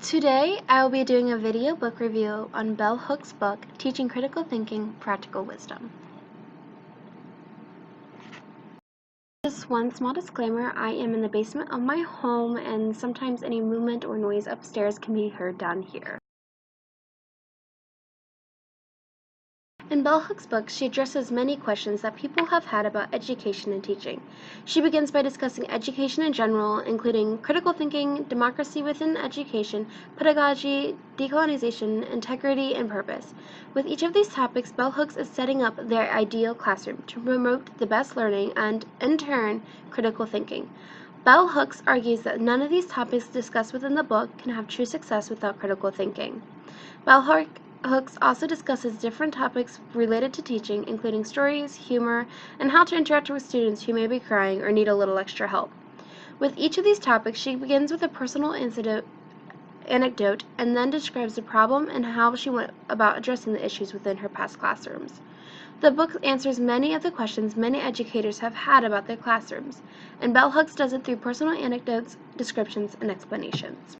Today, I will be doing a video book review on Bell Hook's book, Teaching Critical Thinking, Practical Wisdom. Just one small disclaimer, I am in the basement of my home and sometimes any movement or noise upstairs can be heard down here. In Bell Hook's book, she addresses many questions that people have had about education and teaching. She begins by discussing education in general, including critical thinking, democracy within education, pedagogy, decolonization, integrity, and purpose. With each of these topics, Bell Hooks is setting up their ideal classroom to promote the best learning and, in turn, critical thinking. Bell Hooks argues that none of these topics discussed within the book can have true success without critical thinking. Bell Hooks also discusses different topics related to teaching, including stories, humor, and how to interact with students who may be crying or need a little extra help. With each of these topics, she begins with a personal anecdote and then describes the problem and how she went about addressing the issues within her past classrooms. The book answers many of the questions many educators have had about their classrooms, and Bell Hooks does it through personal anecdotes, descriptions, and explanations.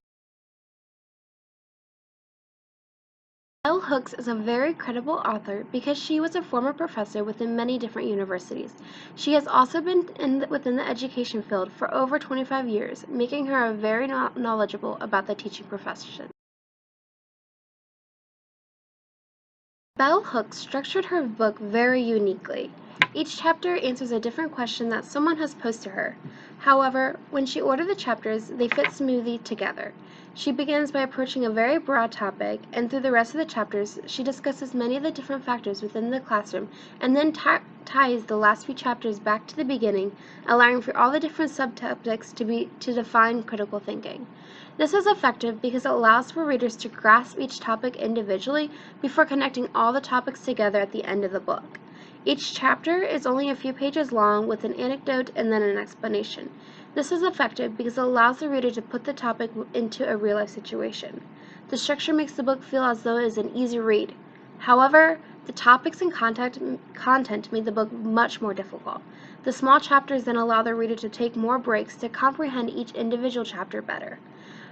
Bell Hooks is a very credible author because she was a former professor within many different universities. She has also been within the education field for over 25 years, making her very knowledgeable about the teaching profession. Bell Hooks structured her book very uniquely. Each chapter answers a different question that someone has posed to her. However, when she ordered the chapters, they fit smoothly together. She begins by approaching a very broad topic, and through the rest of the chapters, she discusses many of the different factors within the classroom, and then ties the last few chapters back to the beginning, allowing for all the different subtopics to define critical thinking. This is effective because it allows for readers to grasp each topic individually before connecting all the topics together at the end of the book. Each chapter is only a few pages long with an anecdote and then an explanation. This is effective because it allows the reader to put the topic into a real-life situation. The structure makes the book feel as though it is an easy read. However, the topics and content made the book much more difficult. The small chapters then allow the reader to take more breaks to comprehend each individual chapter better.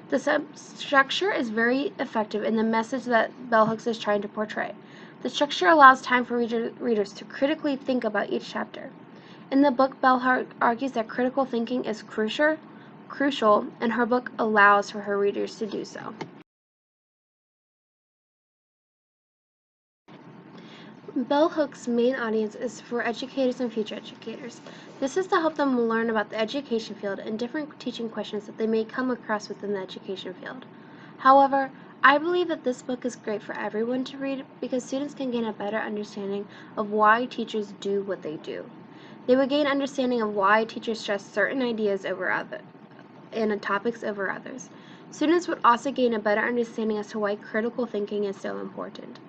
The structure is very effective in the message that Bell Hooks is trying to portray. The structure allows time for readers to critically think about each chapter. In the book, Bell Hooks argues that critical thinking is crucial, and her book allows for her readers to do so. Bell Hooks' main audience is for educators and future educators. This is to help them learn about the education field and different teaching questions that they may come across within the education field. However, I believe that this book is great for everyone to read because students can gain a better understanding of why teachers do what they do. They would gain understanding of why teachers stress certain ideas and topics over others. Students would also gain a better understanding as to why critical thinking is so important.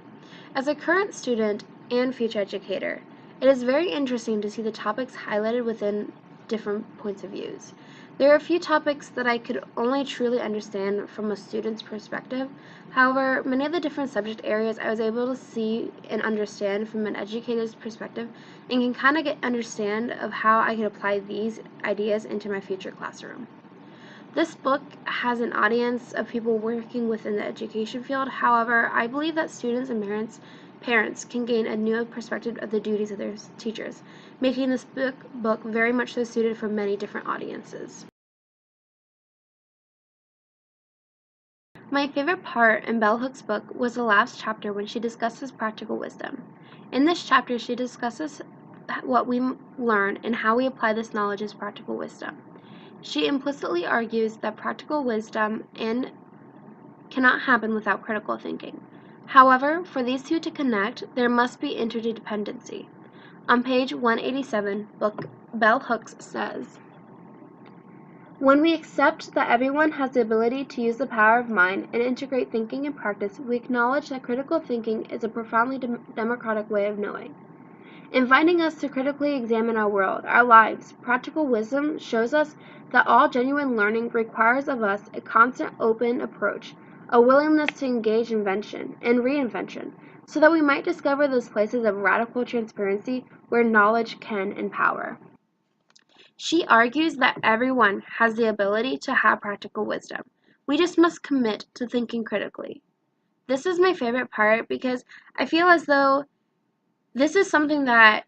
As a current student and future educator, it is very interesting to see the topics highlighted within different points of views. There are a few topics that I could only truly understand from a student's perspective. However, many of the different subject areas I was able to see and understand from an educator's perspective and can kind of understand of how I could apply these ideas into my future classroom. This book has an audience of people working within the education field. However, I believe that students and parents can gain a new perspective of the duties of their teachers, making this book very much so suited for many different audiences. My favorite part in Bell Hooks' book was the last chapter when she discusses practical wisdom. In this chapter, she discusses what we learn and how we apply this knowledge as practical wisdom. She implicitly argues that practical wisdom cannot happen without critical thinking. However, for these two to connect, there must be interdependency. On page 187, Bell Hooks says, "When we accept that everyone has the ability to use the power of mind and integrate thinking and practice, we acknowledge that critical thinking is a profoundly democratic way of knowing. Inviting us to critically examine our world, our lives, practical wisdom shows us that all genuine learning requires of us a constant open approach, a willingness to engage invention and reinvention, so that we might discover those places of radical transparency where knowledge can empower." She argues that everyone has the ability to have practical wisdom. We just must commit to thinking critically. This is my favorite part because I feel as though this is something that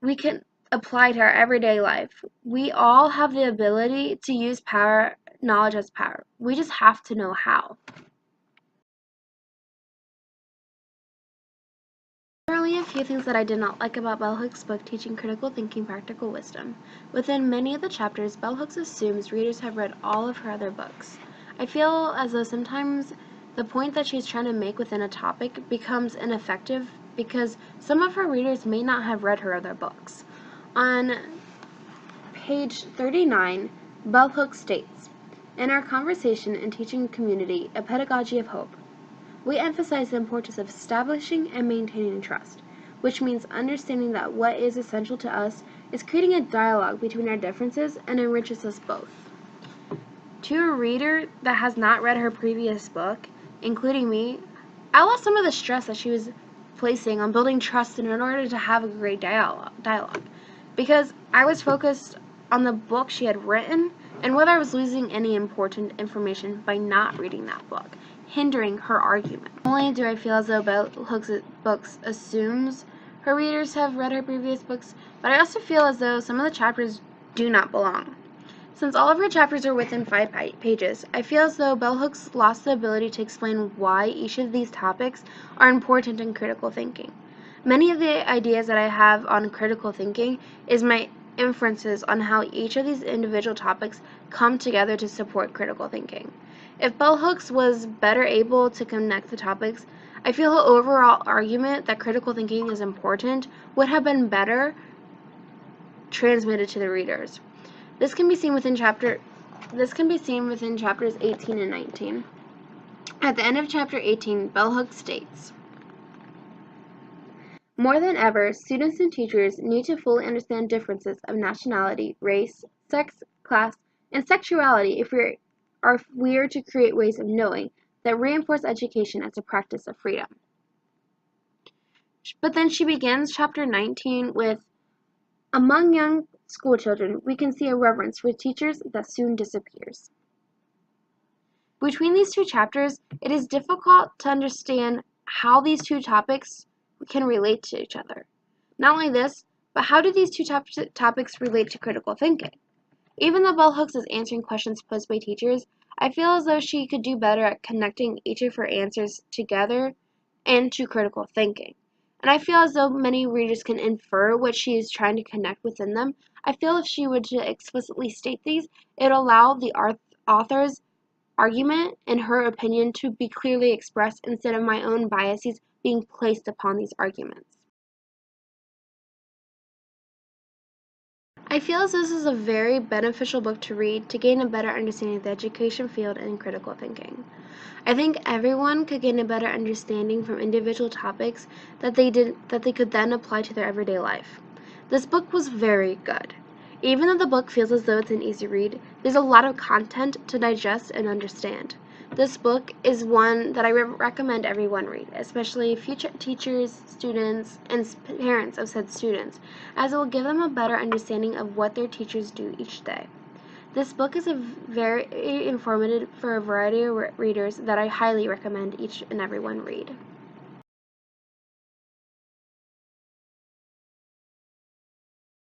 we can apply to our everyday life. We all have the ability to use knowledge as power. We just have to know how. There are only a few things that I did not like about Bell Hooks' book, Teaching Critical Thinking Practical Wisdom. Within many of the chapters, Bell Hooks assumes readers have read all of her other books. I feel as though sometimes the point that she's trying to make within a topic becomes ineffective because some of her readers may not have read her other books. On page 39, Bell Hooks states, "In our conversation and teaching community, A Pedagogy of Hope, we emphasize the importance of establishing and maintaining trust, which means understanding that what is essential to us is creating a dialogue between our differences and enriches us both." To a reader that has not read her previous book, including me, I lost some of the stress that she was placing on building trust in order to have a great dialogue, because I was focused on the book she had written and whether I was losing any important information by not reading that book, hindering her argument. Not only do I feel as though Bell Hooks' books assumes her readers have read her previous books, but I also feel as though some of the chapters do not belong. Since all of her chapters are within 5 pages, I feel as though Bell Hooks lost the ability to explain why each of these topics are important in critical thinking. Many of the ideas that I have on critical thinking is my inferences on how each of these individual topics come together to support critical thinking. If Bell Hooks was better able to connect the topics, I feel her overall argument that critical thinking is important would have been better transmitted to the readers. This can be seen within chapters 18 and 19. At the end of chapter 18, Bell Hooks states, "More than ever, students and teachers need to fully understand differences of nationality, race, sex, class, and sexuality if we are to create ways of knowing that reinforce education as a practice of freedom." But then she begins chapter 19 with, "Among young schoolchildren, we can see a reverence for teachers that soon disappears." Between these two chapters, it is difficult to understand how these two topics can relate to each other. Not only this, but how do these two topics relate to critical thinking? Even though Bell Hooks is answering questions posed by teachers, I feel as though she could do better at connecting each of her answers together and to critical thinking. And I feel as though many readers can infer what she is trying to connect within them. I feel if she were to explicitly state these, it would allow the author's argument and her opinion to be clearly expressed instead of my own biases being placed upon these arguments. I feel as this is a very beneficial book to read to gain a better understanding of the education field and critical thinking. I think everyone could gain a better understanding from individual topics that they could then apply to their everyday life. This book was very good. Even though the book feels as though it's an easy read, there's a lot of content to digest and understand. This book is one that I recommend everyone read, especially future teachers, students, and parents of said students, as it will give them a better understanding of what their teachers do each day. This book is very informative for a variety of readers that I highly recommend each and everyone read.